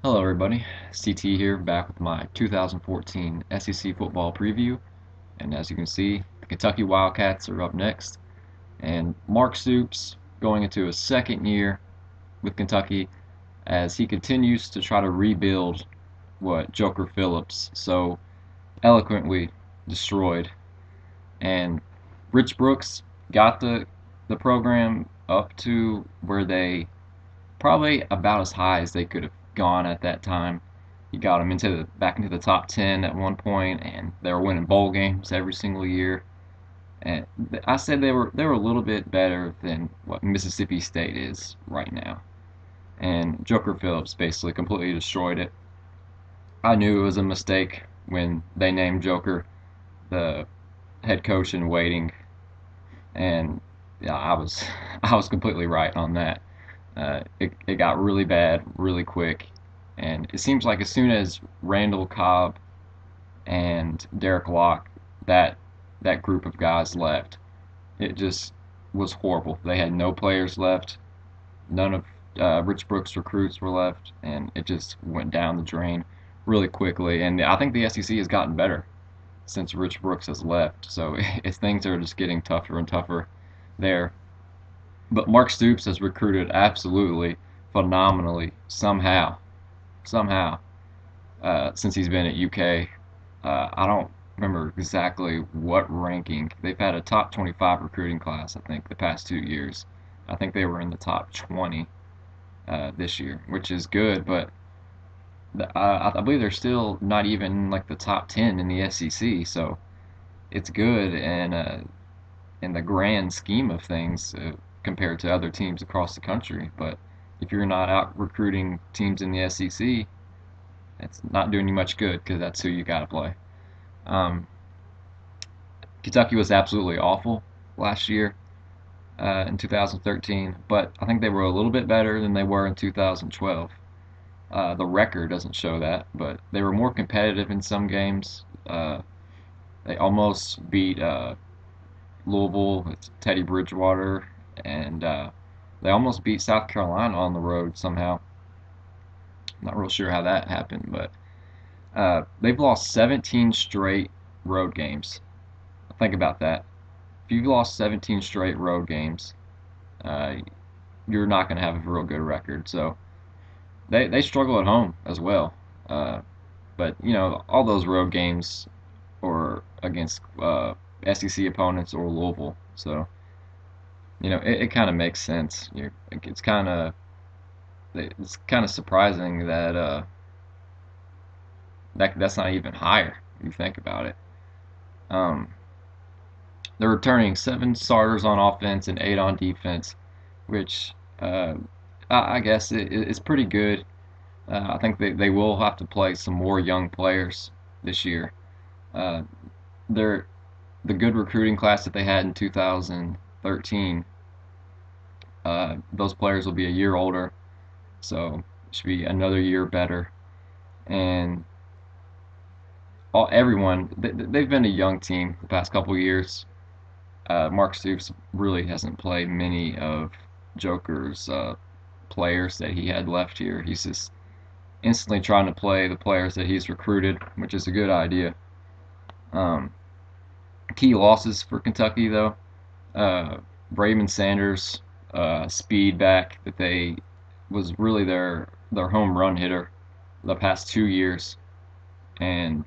Hello, everybody. CT here, back with my 2014 SEC football preview. And as you can see, the Kentucky Wildcats are up next. And Mark Stoops going into his second year with Kentucky as he continues to try to rebuild what Joker Phillips so eloquently destroyed. And Rich Brooks got the program up to where they probably about as high as they could have gone at that time. He got them back into the top 10 at one point, and they were winning bowl games every single year. And I said they were a little bit better than what Mississippi State is right now. And Joker Phillips basically completely destroyed it. I knew it was a mistake when they named Joker the head coach in waiting, and yeah, I was completely right on that. It got really bad really quick, and it seems like as soon as Randall Cobb and Derek Locke, that that group of guys left, it just was horrible. They had no players left. None of Rich Brooks' recruits were left, and it just went down the drain really quickly. And I think the SEC has gotten better since Rich Brooks has left. So things are just getting tougher and tougher there. But Mark Stoops has recruited absolutely phenomenally somehow since he's been at UK. I don't remember exactly what ranking. They've had a top 25 recruiting class, I think, the past 2 years. I think they were in the top 20 this year, which is good, but I believe they're still not even like the top 10 in the SEC, so it's good and in the grand scheme of things compared to other teams across the country. But if you're not out recruiting teams in the SEC, it's not doing you much good because that's who you got to play. Um, Kentucky was absolutely awful last year in 2013, but I think they were a little bit better than they were in 2012. The record doesn't show that, but they were more competitive in some games. They almost beat Louisville with Teddy Bridgewater, and they almost beat South Carolina on the road somehow. Not real sure how that happened, but they've lost 17 straight road games. Think about that. If you've lost 17 straight road games, uh, you're not going to have a real good record. So they struggle at home as well. But you know, all those road games or against SEC opponents or Louisville. So you know, it kind of makes sense. It's kind of surprising that that's not even higher if you think about it. Um, they're returning seven starters on offense and eight on defense, which I guess it's pretty good. I think they will have to play some more young players this year. Uh, they're the good recruiting class that they had in 2013. Those players will be a year older, so it should be another year better. And they've been a young team the past couple years. Mark Stoops really hasn't played many of Joker's players that he had left here. He's just instantly trying to play the players that he's recruited, which is a good idea. Um, Key losses for Kentucky, though. Braven Sanders, speed back that they was really their home run hitter the past 2 years, and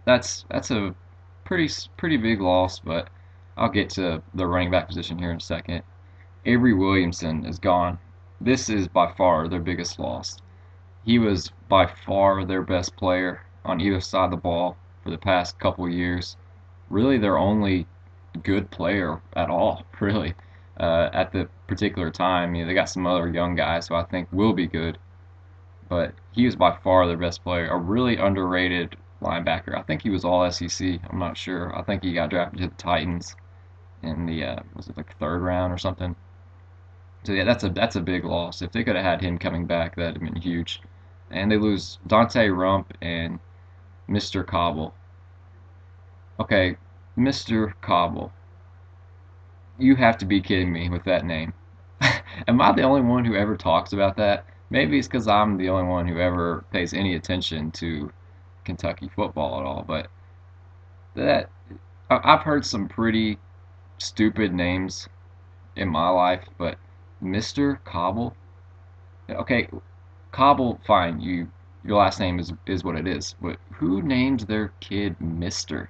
that's a pretty big loss. But I'll get to the running back position here in a second. Avery Williamson is gone. This is by far their biggest loss. He was by far their best player on either side of the ball for the past couple years. Really, their only good player at all, really, at the particular time. You know, they got some other young guys who I think will be good, but he was by far their best player. A really underrated linebacker. I think he was all SEC. I'm not sure. I think he got drafted to the Titans in the was it like third round or something. So yeah, that's a big loss. If they could have had him coming back, that'd have been huge. And they lose Dante Rump and Mr. Cobble. Okay, Mr. Cobble. You have to be kidding me with that name. Am I the only one who ever talks about that? maybe it's because I'm the only one who ever pays any attention to Kentucky football at all. But that I've heard some pretty stupid names in my life, but Mr. Cobble. Okay, Cobble, fine. Your last name is what it is. But who names their kid Mister?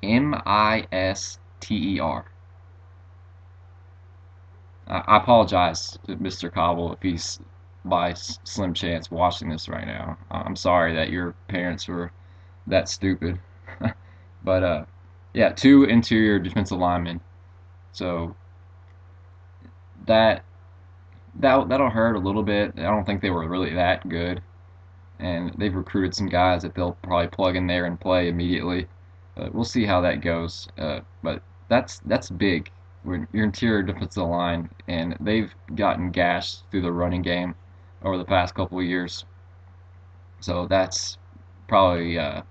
Mister. I apologize to Mr. Cobble if he's by slim chance watching this right now. I'm sorry that your parents were that stupid. But yeah, two interior defensive linemen. So that that'll hurt a little bit. I don't think they were really that good, and they've recruited some guys that they'll probably plug in there and play immediately. But we'll see how that goes. But that's big. Your interior defensive line, and they've gotten gashed through the running game over the past couple of years. So that's probably I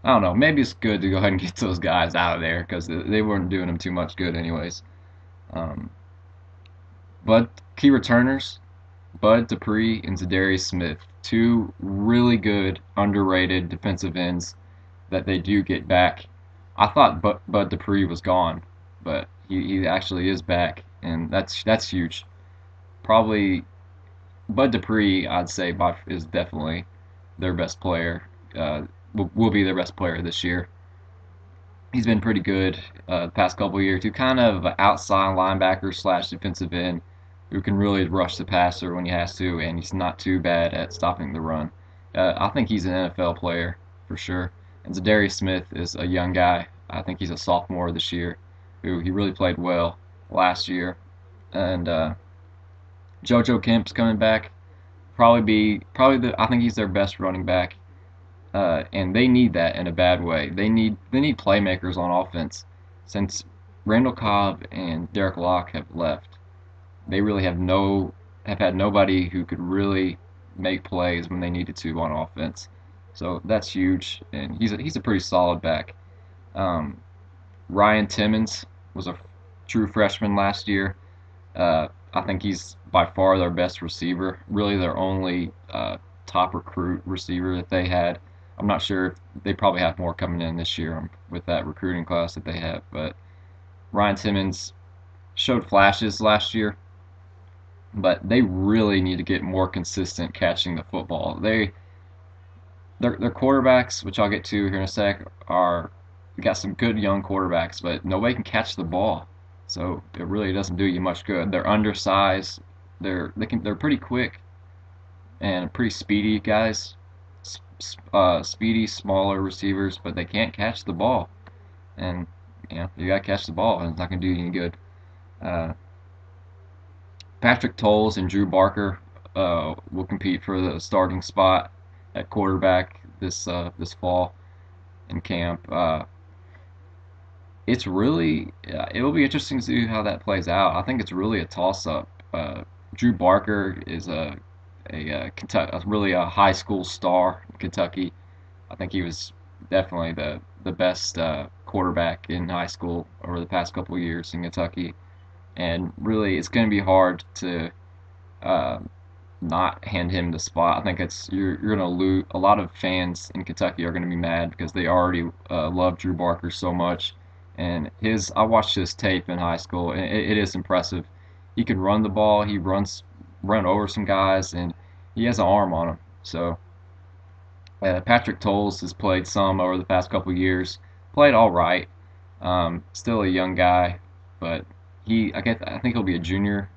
don't know. Maybe it's good to go ahead and get those guys out of there because they weren't doing them too much good anyways. Um, but key returners, Bud Dupree and Zadarius Smith, two really good underrated defensive ends that they do get back. I thought Bud Dupree was gone, but he actually is back, and that's huge. Probably Bud Dupree, I'd say, is definitely their best player. Will be their best player this year. He's been pretty good the past couple of years. He's kind of an outside linebacker slash defensive end who can really rush the passer when he has to, and he's not too bad at stopping the run. I think he's an NFL player for sure. And Zadarius Smith is a young guy. I think he's a sophomore this year, who he really played well last year. And JoJo Kemp's coming back. I think he's their best running back. And they need that in a bad way. They need playmakers on offense. Since Randall Cobb and Derek Locke have left, they really have had nobody who could really make plays when they needed to on offense. So that's huge, and he's a pretty solid back. Um, Ryan Timmons was a true freshman last year. I think he's by far their best receiver, really their only top recruit receiver that they had. I'm not sure if they probably have more coming in this year with that recruiting class that they have, but Ryan Timmons showed flashes last year, but they really need to get more consistent catching the football. Their quarterbacks, which I'll get to here in a sec, are got some good young quarterbacks, but nobody can catch the ball. So it really doesn't do you much good. They're undersized. They're pretty quick and pretty speedy guys. Speedy, smaller receivers, but they can't catch the ball. And you gotta catch the ball, and it's not gonna do you any good. Uh, Patrick Towles and Drew Barker will compete for the starting spot at quarterback this fall in camp. It will be interesting to see how that plays out. I think it's really a toss-up. Drew Barker is really a high school star in Kentucky. I think he was definitely the best quarterback in high school over the past couple of years in Kentucky, and really it's going to be hard to uh, not hand him the spot. I think you're going to lose. A lot of fans in Kentucky are going to be mad because they already love Drew Barker so much. And I watched his tape in high school, and it is impressive. He can run the ball. He run over some guys, and he has an arm on him. So Patrick Towles has played some over the past couple of years. Played all right. Still a young guy, but I think he'll be a junior.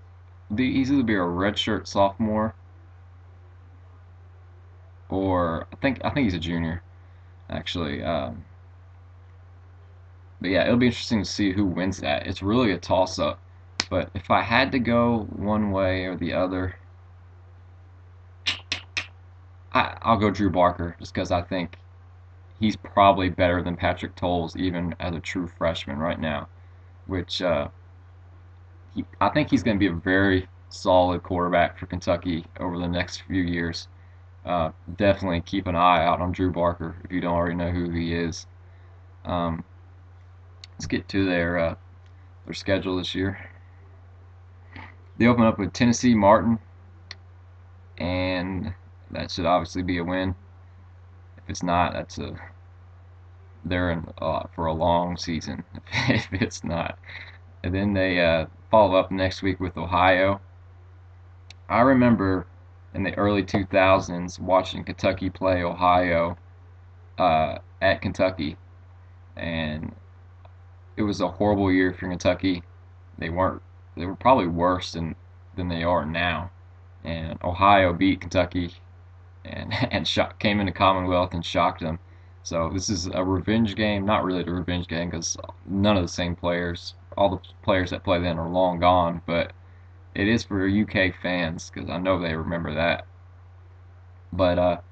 He's either be a redshirt sophomore, or I think he's a junior actually. But yeah, it'll be interesting to see who wins that. It's really a toss-up. But if I had to go one way or the other, I'll go Drew Barker just because I think he's probably better than Patrick Towles even as a true freshman right now. Which I think he's going to be a very solid quarterback for Kentucky over the next few years. Definitely keep an eye out on Drew Barker if you don't already know who he is. Um, let's get to their schedule this year. They open up with Tennessee Martin, and that should obviously be a win. If it's not, they're in for a long season. If it's not, and then they follow up next week with Ohio. I remember in the early 2000s watching Kentucky play Ohio at Kentucky, and it was a horrible year for Kentucky. They weren't. They were probably worse than they are now. And Ohio beat Kentucky and came into Commonwealth and shocked them. So this is a revenge game. Not really a revenge game because none of the same players, all the players that play then are long gone. But it is for UK fans because I know they remember that. But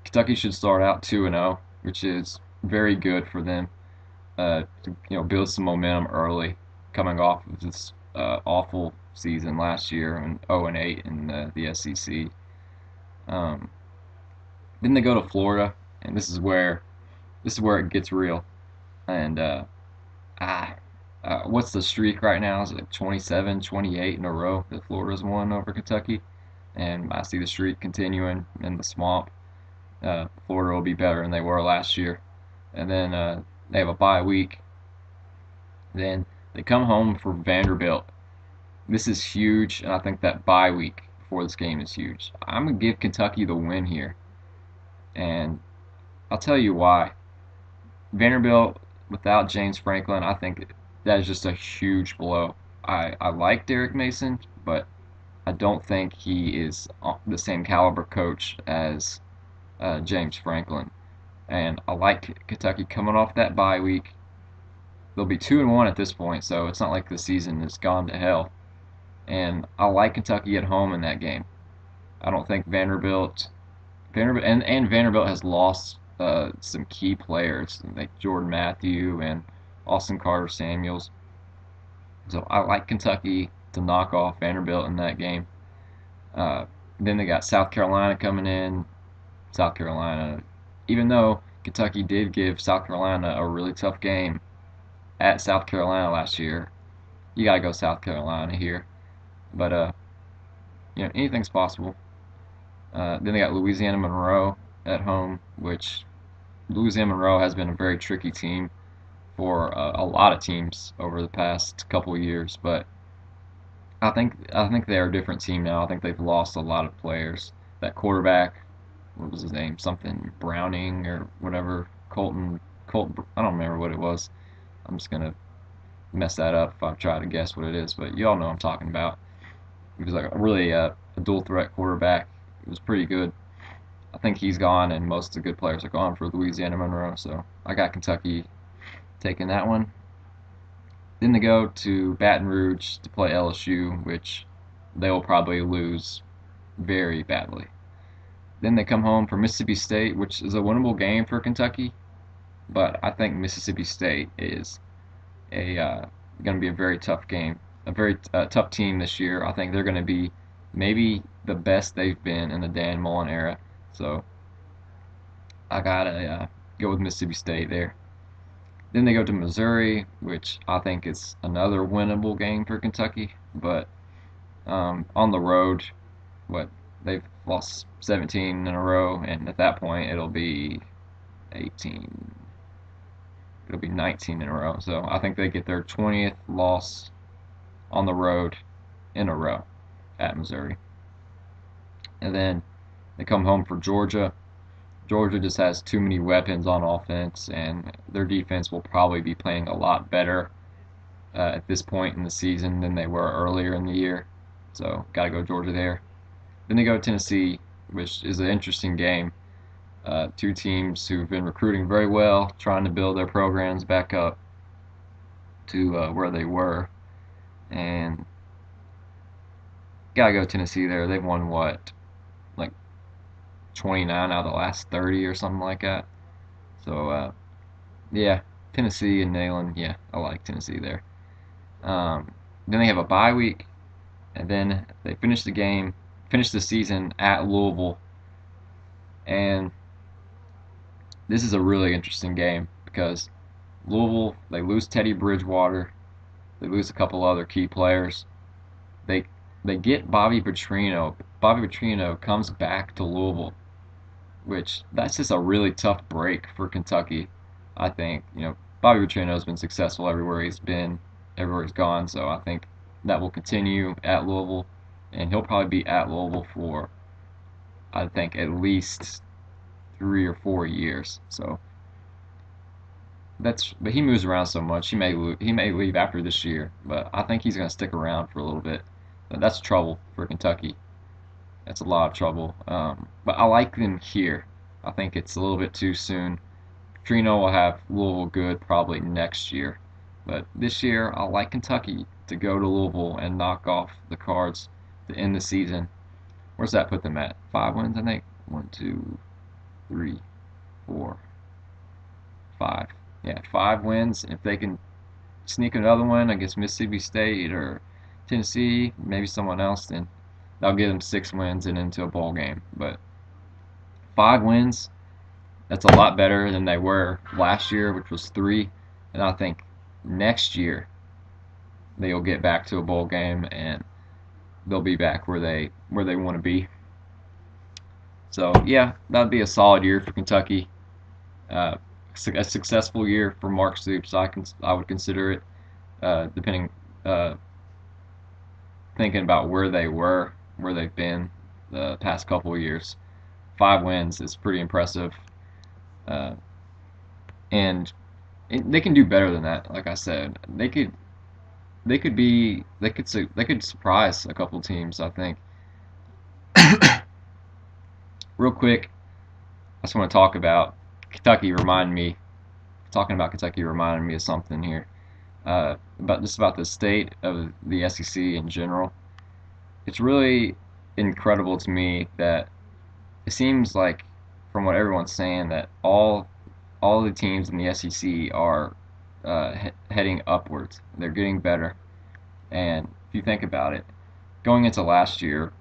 Kentucky should start out 2-0, which is very good for them. To build some momentum early, coming off of this awful season last year and 0-8 in the SEC. Um, then they go to Florida, and this is where it gets real. And ah, what's the streak right now? Is it like 27, 28 in a row that Florida's won over Kentucky? And I see the streak continuing in the swamp. Florida will be better than they were last year. And then they have a bye week. Then they come home for Vanderbilt. This is huge, and I think that bye week before this game is huge. I'm going to give Kentucky the win here, and I'll tell you why. Vanderbilt, without James Franklin, I think that is just a huge blow. I like Derek Mason, but I don't think he is the same caliber coach as James Franklin. And I like Kentucky coming off that bye week. They'll be 2-1 at this point, so it's not like the season has gone to hell. And I like Kentucky at home in that game. I don't think Vanderbilt Vanderbilt has lost some key players like Jordan Matthew and Austin Carter Samuels. So I like Kentucky to knock off Vanderbilt in that game. Then they got South Carolina coming in. South Carolina, even though Kentucky did give South Carolina a really tough game at South Carolina last year, you gotta go South Carolina here. But anything's possible. Then they got Louisiana Monroe at home, which Louisiana Monroe has been a very tricky team for a lot of teams over the past couple of years. But I think they're a different team now. I think they've lost a lot of players. That quarterback, what was his name? Something Browning or whatever. Colton. I don't remember what it was. I'm just gonna mess that up if I try to guess what it is. But you all know what I'm talking about. He was like a really a dual threat quarterback. It was pretty good. I think he's gone, and most of the good players are gone for Louisiana Monroe. So I got Kentucky taking that one. Then they go to Baton Rouge to play LSU, which they will probably lose very badly. Then they come home for Mississippi State, which is a winnable game for Kentucky, but I think Mississippi State is going to be a very tough game, a very tough team this year. I think they're going to be maybe the best they've been in the Dan Mullen era. So I gotta go with Mississippi State there. Then they go to Missouri, which I think is another winnable game for Kentucky, but on the road, they've lost 17 in a row, and at that point it'll be 18. It'll be 19 in a row. So I think they get their 20th loss on the road in a row at Missouri. And then they come home for Georgia. Georgia just has too many weapons on offense, and their defense will probably be playing a lot better at this point in the season than they were earlier in the year. So, got to go Georgia there. Then they go to Tennessee, which is an interesting game. Two teams who've been recruiting very well, trying to build their programs back up to where they were. And got to go Tennessee there. They've won, like 29 out of the last 30 or something like that. So, yeah, Tennessee and Neyland, yeah, I like Tennessee there. Then they have a bye week, and then they finish the season at Louisville. And this is a really interesting game because Louisville, they lose Teddy Bridgewater, they lose a couple other key players. They they get Bobby Petrino. Bobby Petrino comes back to Louisville, which that's just a really tough break for Kentucky. I think Bobby Petrino's been successful everywhere he's been, everywhere he's gone. So I think that will continue at Louisville, and he'll probably be at Louisville for I think at least 3 or 4 years. So but he moves around so much. He may leave after this year, but I think he's going to stick around for a little bit. But that's trouble for Kentucky. That's a lot of trouble. But I like them here. I think it's a little bit too soon. Trino will have Louisville good probably next year. But this year, I like Kentucky to go to Louisville and knock off the Cards to end the season. Where's that put them at? 5 wins, I think. 1, 2, 3, 4, 5. Yeah, 5 wins. If they can sneak another one against Mississippi State or Tennessee, maybe someone else, then that'll give them 6 wins and into a bowl game. But 5 wins, that's a lot better than they were last year, which was 3. And I think next year they'll get back to a bowl game and they'll be back where they want to be. So yeah, that'd be a solid year for Kentucky. Uh, a successful year for Mark Stoops. I would consider it, depending, thinking about where they've been the past couple of years. 5 wins is pretty impressive, uh, and they can do better than that. Like I said, they could surprise a couple teams. I think. Real quick, I just want to talk about Kentucky. Talking about Kentucky reminded me of something here, about the state of the SEC in general. It's really incredible to me that it seems like, from what everyone's saying, that all the teams in the SEC are heading upwards. They're getting better. And if you think about it, going into last year,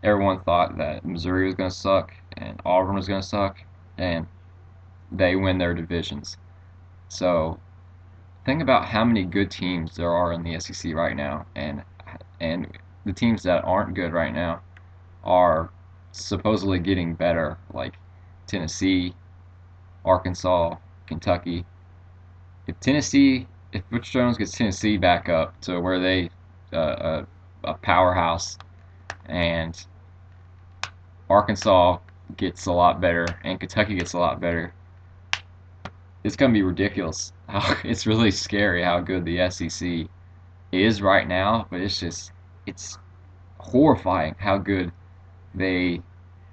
everyone thought that Missouri was going to suck and Auburn was going to suck, and they win their divisions. So think about how many good teams there are in the SEC right now, and the teams that aren't good right now are supposedly getting better, like Tennessee, Arkansas, Kentucky. If Butch Jones gets Tennessee back up to where they a powerhouse, and Arkansas gets a lot better and Kentucky gets a lot better, it's gonna be ridiculous. It's really scary how good the SEC is right now, but it's horrifying how good they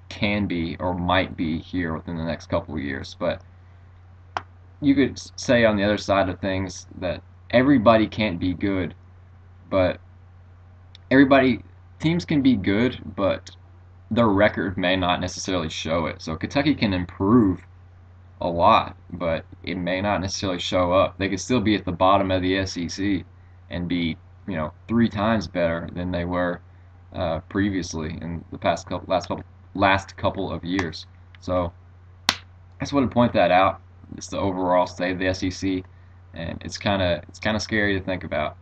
can be or might be here within the next couple of years. But you could say on the other side of things that everybody can't be good, but everybody teams can be good, but their record may not necessarily show it. So Kentucky can improve a lot, but it may not necessarily show up. They could still be at the bottom of the SEC and be, 3 times better than they were previously in the last couple of years. So I just want to point that out. It's the overall state of the SEC, and it's kind of scary to think about.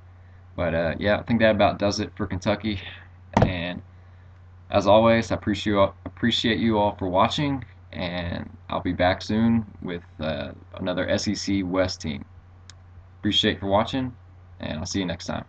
But yeah, I think that about does it for Kentucky. And as always, I appreciate you all for watching, and I'll be back soon with another SEC West team. Appreciate you for watching, and I'll see you next time.